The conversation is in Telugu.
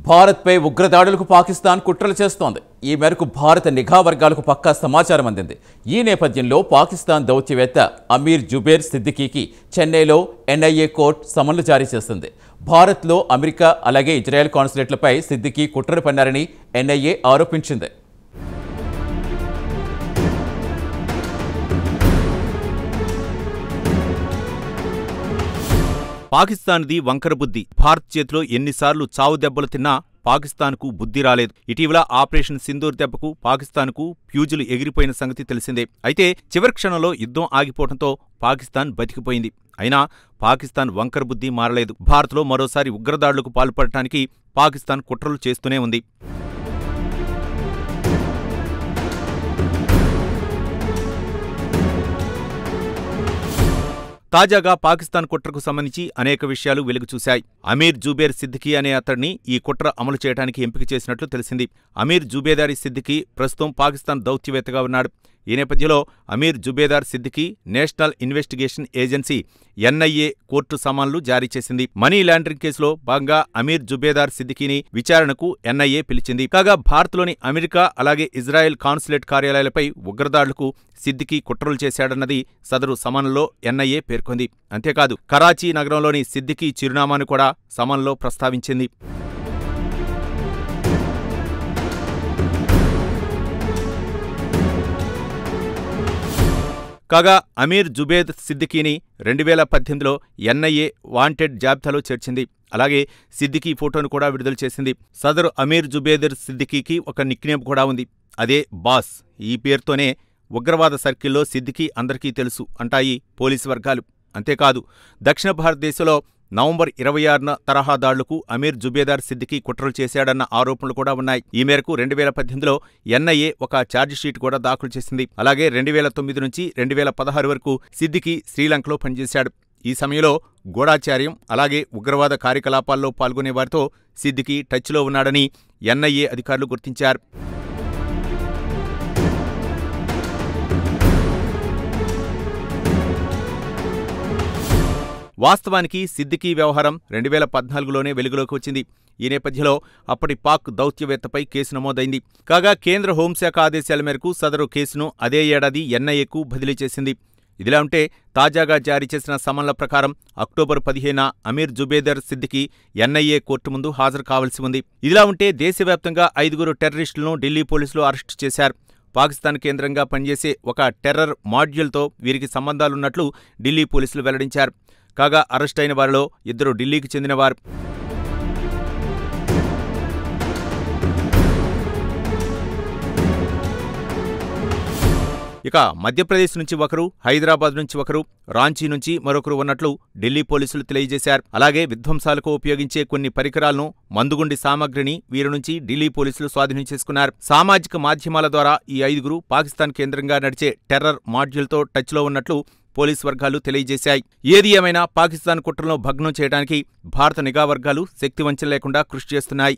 భారత్పై ఉగ్రదాడులకు పాకిస్తాన్ కుట్రలు చేస్తోంది. ఈ మేరకు భారత నిఘా వర్గాలకు పక్కా సమాచారం అందింది. ఈ నేపథ్యంలో పాకిస్తాన్ దౌత్యవేత్త అమీర్ జుబేర్ సిద్దికీకి చెన్నైలో ఎన్ఐఏ కోర్టు సమన్లు జారీ చేసింది. భారత్లో అమెరికా అలాగే ఇజ్రాయెల్ కాన్సులేట్లపై సిద్దికీ కుట్రలు పన్నారని ఎన్ఐఏ ఆరోపించింది. పాకిస్తాన్ది వంకర బుద్ధి. భారత్ చేతిలో ఎన్నిసార్లు చావు దెబ్బలు తిన్నా పాకిస్తాన్కు బుద్ధి రాలేదు. ఇటీవల ఆపరేషన్ సింధూర్ దెబ్బకు పాకిస్తాన్కు ఫ్యూజులు ఎగిరిపోయిన సంగతి తెలిసిందే. అయితే చివరి క్షణంలో యుద్ధం ఆగిపోవడంతో పాకిస్తాన్ బతికిపోయింది. అయినా పాకిస్తాన్ వంకర బుద్ధి మారలేదు. భారత్లో మరోసారి ఉగ్రదాడులకు పాల్పడటానికి పాకిస్తాన్ కుట్రలు చేస్తూనే ఉంది. తాజాగా పాకిస్తాన్ కుట్రకు సంబంధించి అనేక విషయాలు వెలుగుచూశాయి. అమీర్ జుబేర్ సిద్దికీ అనే అతడిని ఈ కుట్ర అమలు చేయడానికి ఎంపిక చేసినట్లు తెలిసింది. అమీర్ జుబేదార్ సిద్దికీ ప్రస్తుతం పాకిస్తాన్ దౌత్యవేత్తగా ఉన్నాడు. ఈ నేపథ్యంలో Amir Zubedar Siddiqui national investigation agency NIA court సమన్లు జారీ చేసింది. మనీ లాండరింగ్ కేసులో భాగంగా అమీర్ జుబేదార్ సిద్దికీని విచారణకు ఎన్ఐఏ పిలిచింది. కాగా భారత్లోని అమెరికా అలాగే ఇజ్రాయెల్ కాన్సులేట్ కార్యాలయాలపై ఉగ్రదాడులకు సిద్దికీ కుట్రలు చేశాడన్నది సదరు సమన్లో ఎన్ఐఏ పేర్కొంది. అంతేకాదు కరాచీ నగరంలోని సిద్దికీ చిరునామాను కూడా సమన్లో ప్రస్తావించింది. కాగా అమీర్ జుబేద్ సిద్దికీని 2018లో ఎన్ఐఏ వాంటెడ్ జాబితాలో చేర్చింది. అలాగే సిద్దికీ ఫోటోను కూడా విడుదల చేసింది. సదరు అమీర్ జుబేదర్ సిద్దికీకి ఒక నిక్నేమ్ కూడా ఉంది. అదే బాస్. ఈ పేరుతోనే ఉగ్రవాద సర్కిల్లో సిద్దికీ అందరికీ తెలుసు అంటాయి పోలీసు వర్గాలు. అంతేకాదు దక్షిణ భారతదేశంలో నవంబర్ 26న తరహా దాడులకు అమీర్ జుబేదార్ సిద్దికీ కుట్రలు చేశాడన్న ఆరోపణలు కూడా ఉన్నాయి. ఈ మేరకు 2018లో ఎన్ఐఏ ఒక ఛార్జిషీట్ కూడా దాఖలు చేసింది. అలాగే 2009 నుంచి 2016 వరకు సిద్దికీ శ్రీలంకలో పనిచేశాడు. ఈ సమయంలో గూఢాచార్యం అలాగే ఉగ్రవాద కార్యకలాపాల్లో పాల్గొనే వారితో సిద్దికీ టచ్లో ఉన్నాడని ఎన్ఐఏ అధికారులు గుర్తించారు. వాస్తవానికి సిద్దికీ వ్యవహారం 2014లోనే వెలుగులోకి వచ్చింది. ఈ నేపథ్యంలో అప్పటి పాక్ దౌత్యవేత్తపై కేసు నమోదైంది. కాగా కేంద్ర హోంశాఖ ఆదేశాల మేరకు సదరు కేసును అదే ఏడాది ఎన్ఐఏకు బదిలీ చేసింది. ఇదిలా ఉంటే తాజాగా జారీ చేసిన సమన్ల ప్రకారం అక్టోబర్ 15న అమీర్ జుబేదర్ సిద్దికీ ఎన్ఐఏ కోర్టు ముందు హాజరు కావాల్సి ఉంది. ఇదిలా ఉంటే దేశవ్యాప్తంగా 5 టెర్రరిస్టులను ఢిల్లీ పోలీసులు అరెస్టు చేశారు. పాకిస్తాన్ కేంద్రంగా పనిచేసే ఒక టెర్రర్ మాడ్యూల్తో వీరికి సంబంధాలున్నట్లు ఢిల్లీ పోలీసులు వెల్లడించారు. కాగా అరెస్టైన వారిలో 2 ఢిల్లీకి చెందినవారు. ఇక మధ్యప్రదేశ్ నుంచి ఒకరు, హైదరాబాద్ నుంచి ఒకరు, రాంచీ నుంచి మరొకరు ఉన్నట్లు ఢిల్లీ పోలీసులు తెలియజేశారు. అలాగే విధ్వంసాలకు ఉపయోగించే కొన్ని పరికరాలను, మందుగుండి సామగ్రిని వీరి నుంచి ఢిల్లీ పోలీసులు స్వాధీనం చేసుకున్నారు. సామాజిక మాధ్యమాల ద్వారా ఈ 5 పాకిస్తాన్ కేంద్రంగా నడిచే టెర్రర్ మాడ్యూల్తో టచ్లో ఉన్నట్లు పోలీసు వర్గాలు తెలియజేశాయి. ఏది ఏమైనా పాకిస్తాన్ కుట్రలను భగ్నం చేయడానికి భారత నిఘా వర్గాలు శక్తివంచన లేకుండా కృషి చేస్తున్నాయి.